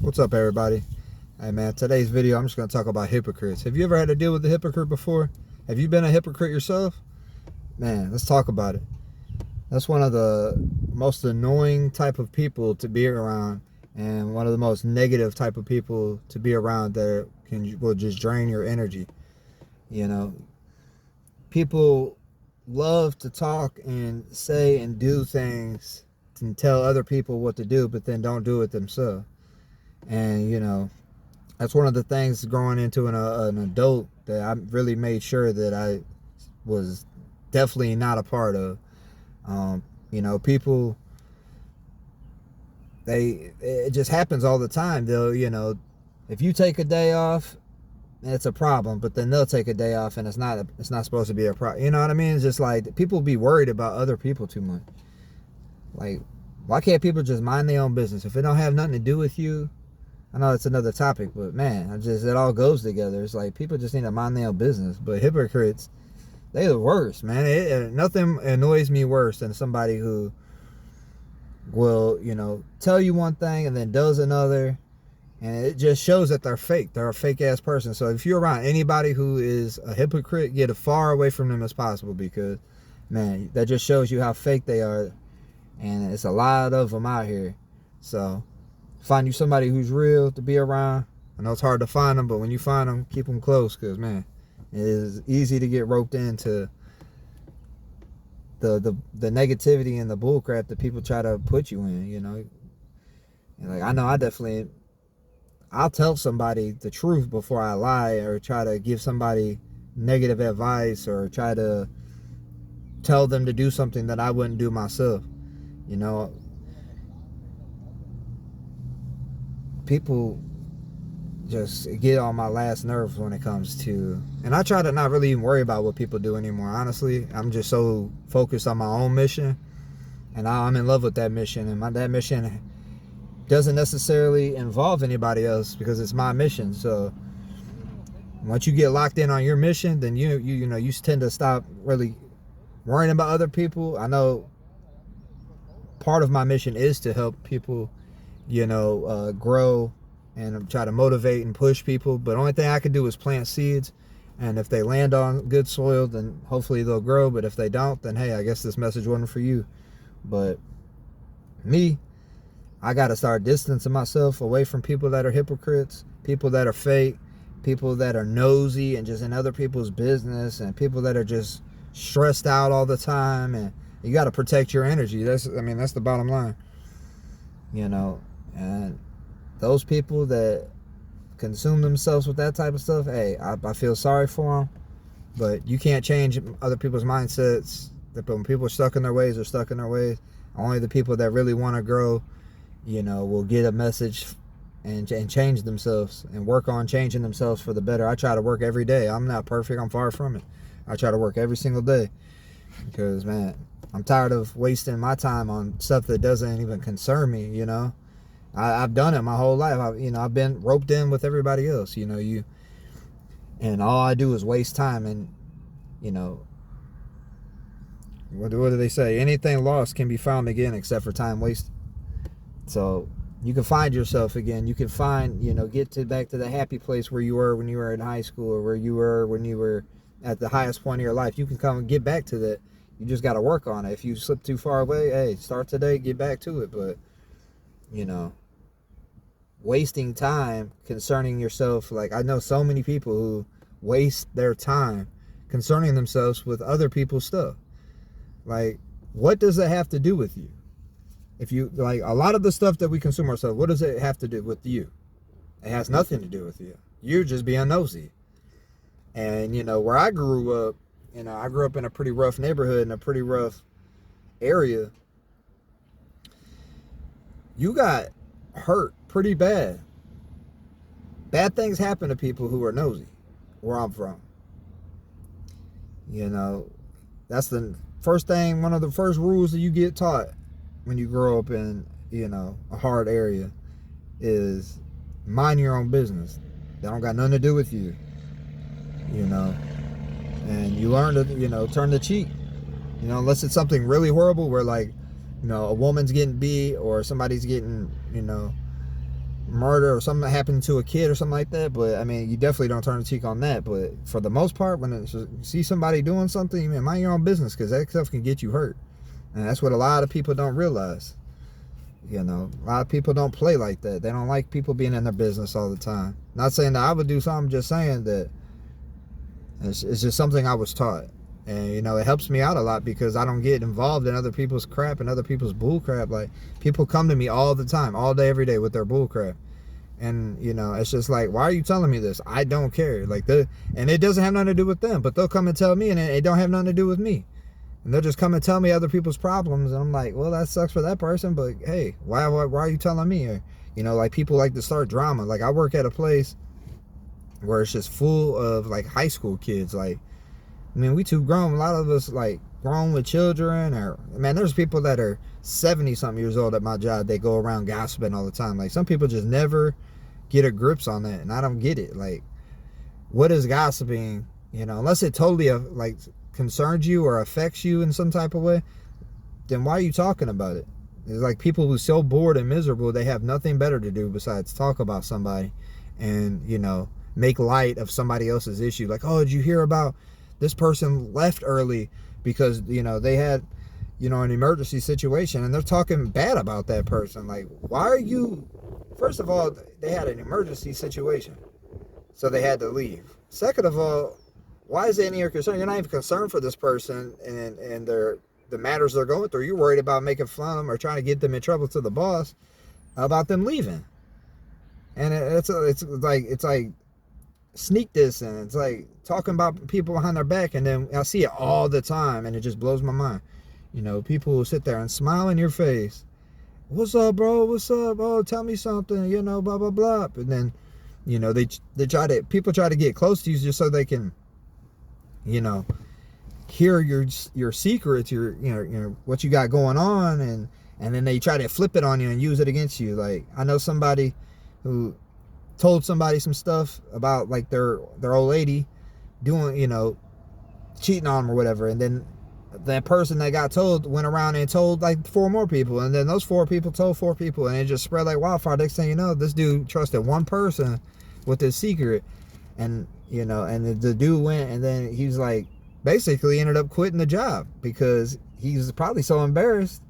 What's up, everybody? Hey man, today's video I'm just going to talk about hypocrites. Have you ever had to deal with a hypocrite before? Have you been a hypocrite yourself? Man, let's talk about it. That's one of the most annoying type of people to be around, and one of the most negative type of people to be around that will just drain your energy. You know, people love to talk and say and do things and tell other people what to do, but then don't do it themselves. And that's one of the things growing into an adult that I really made sure that I was definitely not a part of. People, it just happens all the time. If you take a day off, it's a problem, but then they'll take a day off and it's not supposed to be a problem. You know what I mean? It's just like people be worried about other people too much. Like, why can't people just mind their own business? If it don't have nothing to do with you, I know it's another topic, but man, it all goes together. It's like people just need to mind their own business. But hypocrites, they're the worst, man. Nothing annoys me worse than somebody who will, tell you one thing and then does another. And it just shows that they're fake. They're a fake ass person. So if you're around anybody who is a hypocrite, get as far away from them as possible, because, man, that just shows you how fake they are. And it's a lot of them out here. So find you somebody who's real to be around. I know it's hard to find them, but when you find them, keep them close, because, man, it is easy to get roped into the negativity and the bullcrap that people try to put you in, And like, I know I'll tell somebody the truth before I lie, or try to give somebody negative advice, or try to tell them to do something that I wouldn't do myself. People just get on my last nerves when it comes to, and I try to not really even worry about what people do anymore. Honestly, I'm just so focused on my own mission, and I'm in love with that mission, and that mission doesn't necessarily involve anybody else because it's my mission. So once you get locked in on your mission, then you tend to stop really worrying about other people. I know part of my mission is to help people grow and try to motivate and push people, but the only thing I can do is plant seeds, and if they land on good soil, then hopefully they'll grow. But if they don't, then hey, I guess this message wasn't for you. But me, I gotta start distancing myself away from people that are hypocrites, people that are fake, people that are nosy and just in other people's business, and people that are just stressed out all the time. And you got to protect your energy. That's the bottom line. And those people that consume themselves with that type of stuff, hey, I feel sorry for them, but you can't change other people's mindsets. When people are stuck in their ways, they're stuck in their ways. Only the people that really want to grow, will get a message and change themselves and work on changing themselves for the better. I try to work every day. I'm not perfect. I'm far from it. I try to work every single day because, man, I'm tired of wasting my time on stuff that doesn't even concern me. I've done it my whole life. I've been roped in with everybody else. And all I do is waste time. And what do they say? Anything lost can be found again, except for time wasted. So you can find yourself again. You can find, get back to the happy place where you were when you were in high school, or where you were when you were at the highest point of your life. You can come and get back to that. You just got to work on it. If you slip too far away, hey, start today, get back to it. But, wasting time concerning yourself, like, I know so many people who waste their time concerning themselves with other people's stuff. Like, what does that have to do with you? If you, like, a lot of the stuff that we consume ourselves, what does it have to do with you? It has nothing to do with you. You're just being nosy. And, where I grew up, I grew up in a pretty rough neighborhood, in a pretty rough area. You got hurt pretty bad. Bad things happen to people who are nosy, where I'm from. That's the first thing, one of the first rules that you get taught when you grow up in, a hard area is mind your own business. They don't got nothing to do with you. And you learn to, turn the cheek. Unless it's something really horrible where, like, a woman's getting beat or somebody's getting, murder or something happened to a kid or something like that. But I mean, you definitely don't turn the cheek on that. But for the most part, when you see somebody doing something, man, mind your own business, because that stuff can get you hurt. And that's what a lot of people don't realize. A lot of people don't play like that. They don't like people being in their business all the time. Not saying that I would do something, just saying that it's just something I was taught. And, it helps me out a lot because I don't get involved in other people's crap and other people's bull crap. Like, people come to me all the time, all day, every day with their bull crap. And, it's just like, why are you telling me this? I don't care. And it doesn't have nothing to do with them, but they'll come and tell me, and it don't have nothing to do with me. And they'll just come and tell me other people's problems. And I'm like, well, that sucks for that person, but hey, why are you telling me? Or, like, people like to start drama. Like, I work at a place where it's just full of, like, high school kids. Like, I mean, we too grown. A lot of us, like, grown with children. Or, man, there's people that are 70-something years old at my job. They go around gossiping all the time. Like, some people just never get a grips on that. And I don't get it. Like, what is gossiping? Unless it totally, like, concerns you or affects you in some type of way, then why are you talking about it? It's like people who are so bored and miserable, they have nothing better to do besides talk about somebody and, make light of somebody else's issue. Like, oh, did you hear about this person left early because, they had, an emergency situation, and they're talking bad about that person. Like, why are you, first of all, they had an emergency situation, so they had to leave. Second of all, why is it any of your concern? You're not even concerned for this person and the matters they're going through. You're worried about making fun of them or trying to get them in trouble to the boss about them leaving. And it's like sneak this, and it's like talking about people behind their back. And then I see it all the time, and it just blows my mind. People will sit there and smile in your face. What's up, bro? What's up? Oh, tell me something. Blah blah blah. And then, people try to get close to you just so they can, hear your secrets, your what you got going on, and then they try to flip it on you and use it against you. Like, I know somebody who told somebody some stuff about, like, their old lady doing, cheating on them or whatever, and then that person that got told went around and told like 4 more people, and then those 4 people told 4 people, and it just spread like wildfire. Next thing you know, this dude trusted one person with his secret, and and the dude went, and then he was like, basically ended up quitting the job because he was probably so embarrassed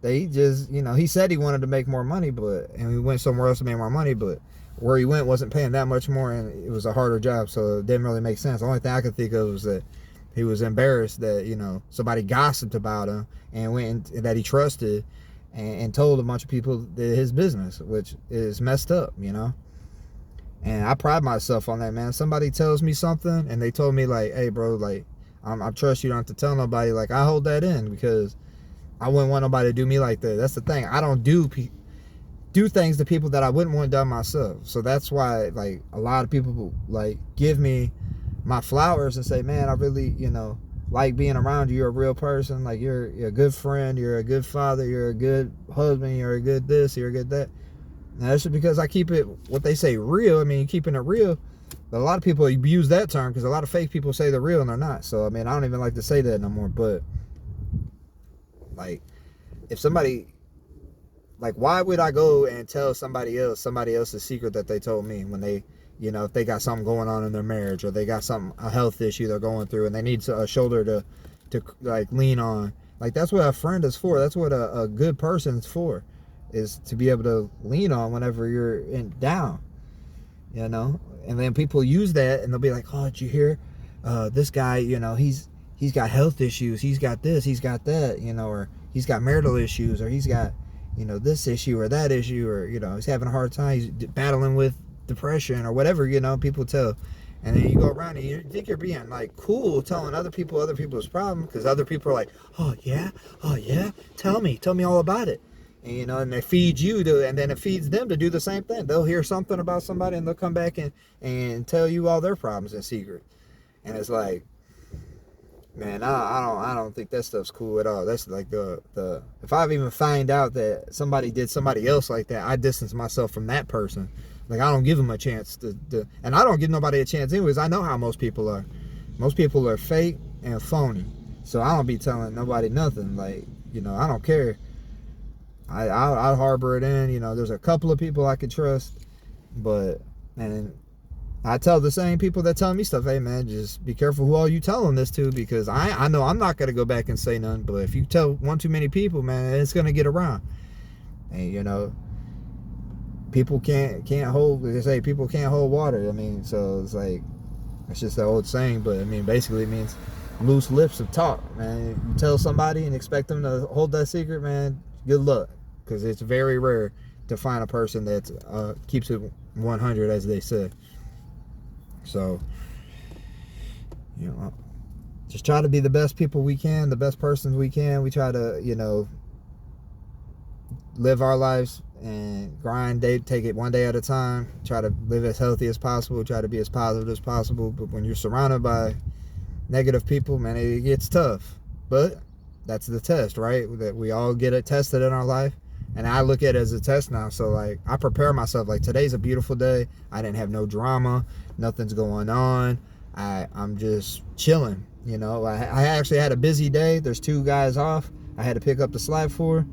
that he just, he said he wanted to make more money, and he went somewhere else to make more money, but where he went wasn't paying that much more, and it was a harder job, so it didn't really make sense. The only thing I could think of was that he was embarrassed that, somebody gossiped about him and went that he trusted and told a bunch of people his business, which is messed up, And I pride myself on that, man. Somebody tells me something and they told me, like, hey, bro, like, I trust you, don't have to tell nobody. Like, I hold that in because I wouldn't want nobody to do me like that. That's the thing. I don't do things to people that I wouldn't want done myself. So that's why, like, a lot of people, like, give me my flowers and say, man, I really, like being around you. You're a real person. Like, you're a good friend. You're a good father. You're a good husband. You're a good this. You're a good that. Now, that's just because I keep it, what they say, real. I mean, keeping it real. But a lot of people use that term because a lot of fake people say they're real and they're not. So, I mean, I don't even like to say that no more. But, like, if somebody, like, why would I go and tell somebody else's secret that they told me when they, if they got something going on in their marriage or they got a health issue they're going through and they need a shoulder to like, lean on. Like, that's what a friend is for. That's what a good person's for, is to be able to lean on whenever you're down, And then people use that and they'll be like, oh, did you hear this guy, he's got health issues, he's got this, he's got that, or he's got marital issues, or he's got, this issue or that issue, or, he's having a hard time, he's battling with depression or whatever, people tell. And then you go around and you think you're being, like, cool telling other people's problems, because other people are like, oh yeah, tell me all about it. And, and they feed you and then it feeds them to do the same thing. They'll hear something about somebody and they'll come back and tell you all their problems in secret. And it's like, man, I don't think that stuff's cool at all. That's like the if I even find out that somebody did somebody else like that, I distance myself from that person. Like, I don't give them a chance to and I don't give nobody a chance anyways. I know how most people are. Most people are fake and phony. So I don't be telling nobody nothing. Like, I don't care. I harbor it in. There's a couple of people I could trust, But, and I tell the same people that tell me stuff, hey man, just be careful who all you telling this to, because I know I'm not gonna go back and say nothing, but if you tell one too many people, man, it's gonna get around. And you know, people can't hold, they say people can't hold water. I mean, so it's like, it's just that old saying, but I mean, basically it means loose lips of talk, man. You tell somebody and expect them to hold that secret, man, good luck, because it's very rare to find a person that keeps it 100, as they say. So, you know, just try to be the best people we can, the best persons we can. We try to, you know, live our lives and grind, take it one day at a time. Try to live as healthy as possible. Try to be as positive as possible. But when you're surrounded by negative people, man, it gets tough. But that's the test, right? That we all get it tested in our life. And I look at it as a test now. So, like, I prepare myself. Like, today's a beautiful day. I didn't have no drama. Nothing's going on. I'm just chilling, you know. I actually had a busy day. There's 2 guys off I had to pick up the slack for.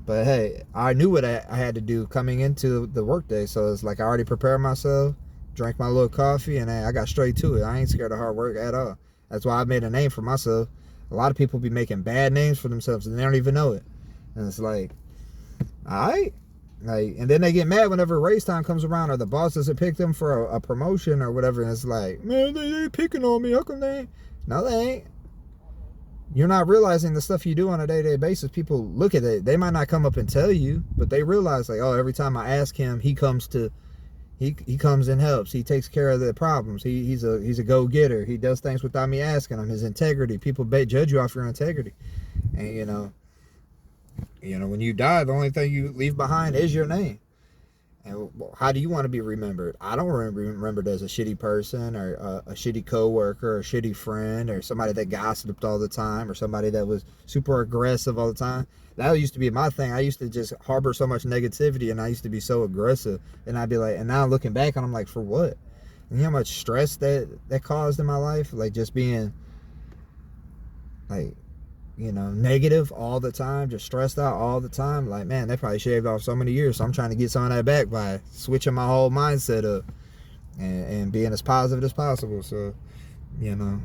But, hey, I knew what I had to do coming into the workday. So, it's like I already prepared myself, drank my little coffee, and I got straight to it. I ain't scared of hard work at all. That's why I made a name for myself. A lot of people be making bad names for themselves, and they don't even know it. And it's like, all right, like, and then they get mad whenever race time comes around, or the boss doesn't pick them for a promotion or whatever. And it's like, man, they picking on me. How come they ain't? No, they ain't. You're not realizing the stuff you do on a day-to-day basis. People look at it. They might not come up and tell you, but they realize, like, oh, every time I ask him, he comes and helps. He takes care of the problems. He's a go-getter. He does things without me asking him. His integrity. People judge you off your integrity, and you know, when you die, the only thing you leave behind is your name. And how do you want to be remembered? I don't want to be remembered as a shitty person, or a shitty coworker, or a shitty friend, or somebody that gossiped all the time, or somebody that was super aggressive all the time. That used to be my thing. I used to just harbor so much negativity, and I used to be so aggressive. And I'd be like, and now looking back, and I'm like, for what? And you know how much stress that caused in my life? Like, just being, like, you know, negative all the time, just stressed out all the time. Like, man, they probably shaved off so many years. So I'm trying to get some of that back by switching my whole mindset up and being as positive as possible. So, you know,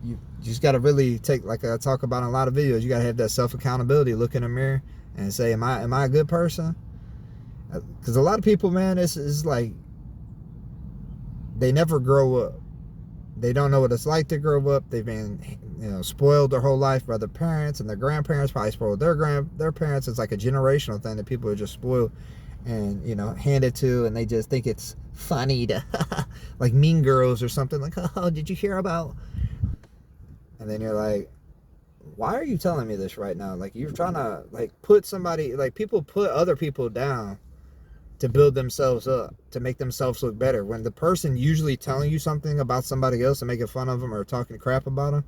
you just got to really take, like I talk about in a lot of videos, you got to have that self-accountability, look in the mirror and say, am I a good person? Because a lot of people, man, it's like they never grow up. They don't know what it's like to grow up. They've been, you know, spoiled their whole life by their parents, and their grandparents probably spoiled their parents. It's like a generational thing that people are just spoiled and, you know, handed to, and they just think it's funny to, like Mean Girls or something, like, oh, did you hear about? And then you're like, why are you telling me this right now? Like, you're trying to, like, put somebody, like, people put other people down to build themselves up, to make themselves look better. When the person usually telling you something about somebody else and making fun of them or talking crap about them,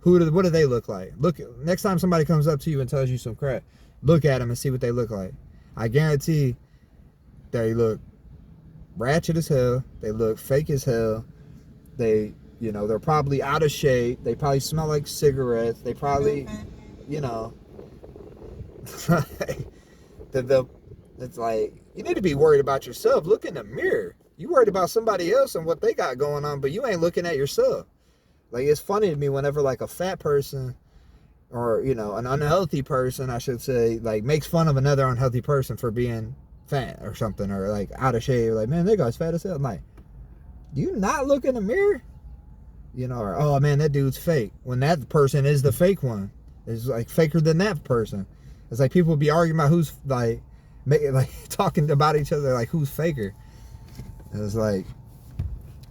what do they look like? Look, next time somebody comes up to you and tells you some crap, look at them and see what they look like. I guarantee they look ratchet as hell. They look fake as hell. They, you know, they're probably out of shape. They probably smell like cigarettes. They probably, you know, it's like, you need to be worried about yourself. Look in the mirror. You worried about somebody else and what they got going on, but you ain't looking at yourself. Like, it's funny to me whenever, like, a fat person, or, you know, an unhealthy person, I should say, like, makes fun of another unhealthy person for being fat or something, or, like, out of shape. Like, man, that guy's fat as hell. I'm like, do you not look in the mirror? You know, or, oh, man, that dude's fake. When that person is the fake one. It's, like, faker than that person. It's like people be arguing about who's, like talking about each other, like, who's faker. It's like,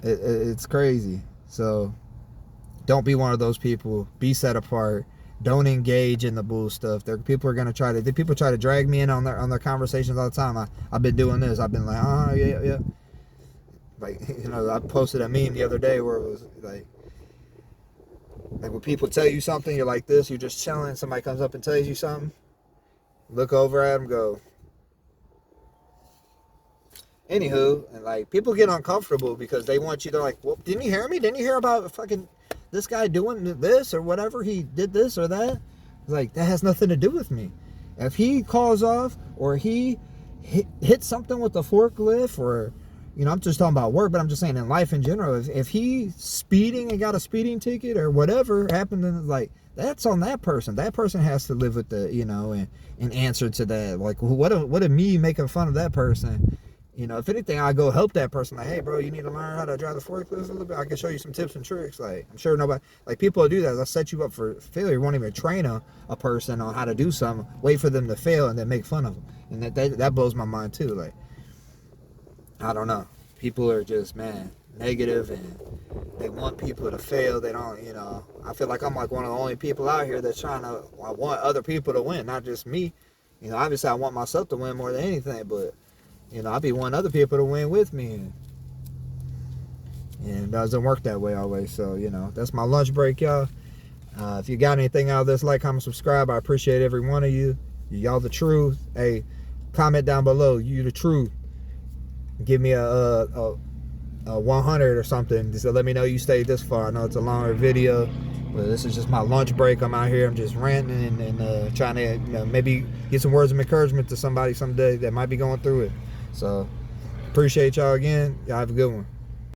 it's crazy. So don't be one of those people. Be set apart. Don't engage in the bull stuff. People try to drag me in on their conversations all the time. I've been doing this. I've been like, oh yeah. Like, you know, I posted a meme the other day where it was like when people tell you something, you're like this, you're just chilling, somebody comes up and tells you something, look over at them, go. Anywho, and like, people get uncomfortable because they want you to, like, well, didn't you hear me? Didn't you hear about fucking this guy doing this or whatever? He did this or that. It's like, that has nothing to do with me. If he calls off, or he hit something with a forklift, or I'm just talking about work, but I'm just saying in life in general, if he's speeding and got a speeding ticket or whatever happened, then like that's on that person. That person has to live with the and answer to that. Like what of me making fun of that person? If anything, I go help that person. Like, hey, bro, you need to learn how to drive the forklift a little bit. I can show you some tips and tricks. Like, I'm sure nobody, like, people will do that. They'll set you up for failure. You won't even train a person on how to do something. Wait for them to fail and then make fun of them. And that blows my mind too. Like, I don't know. People are just, man, negative, and they want people to fail. They don't, I feel like I'm like one of the only people out here that's I want other people to win, not just me. Obviously I want myself to win more than anything, but I be wanting other people to win with me, and it doesn't work that way always. So, that's my lunch break, y'all. If you got anything out of this, like, comment, subscribe. I appreciate every one of you. Y'all the truth. Hey, comment down below. You the truth. Give me a 100 or something. Just to let me know you stayed this far. I know it's a longer video, but this is just my lunch break. I'm out here. I'm just ranting and trying to maybe get some words of encouragement to somebody someday that might be going through it. So, appreciate y'all again. Y'all have a good one.